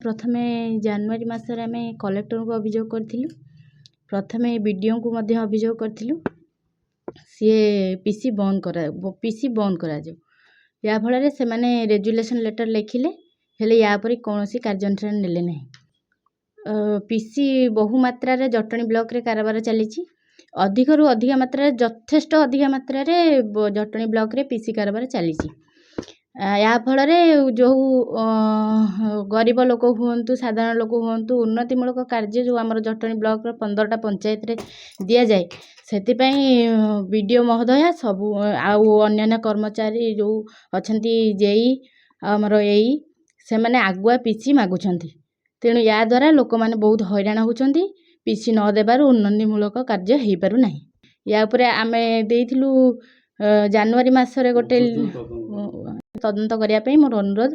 प्रथमे जानुआरी मासरे आम कलेक्टर को अभियोग करथिलु। प्रथमे बीडीओ को मध्य अभियोग करथिलु। सी पीसी बंद करा जाऊ या फल से माने रेजुलेशन लेटर लिखिले हेले या पर कौनसी कार्यानुष्ठान नेले नहीं। पीसी बहु मात्रा रे जटणी ब्लॉक रे कारबार चली अधिक रु अधिक मात्रा यथेष्ट अधिक मात्रा जटणी ब्लॉक रे पीसी कारबार चली या फल जो गरीब लोक हुंतु साधारण लोक हुंतु उन्नतिमूलक कार्य जो आम जटणी ब्लॉक 15टा पंचायत रे दिया जाए से बीडीओ महोदया सबू आउ अन्य कर्मचारी जो अछंती जेई आमर एई से माने आगुआ पीसी मागुछंती। तेणु या द्वारा लोक माने बहुत हैरान होउछंती। पीसी न देबार उन्नतिमूलक कार्य हेई पारु नाही। या उपरे आमे देइथिलु जानुआरी मासरे गोटे तदंत करिया पई मोर अनुरोध।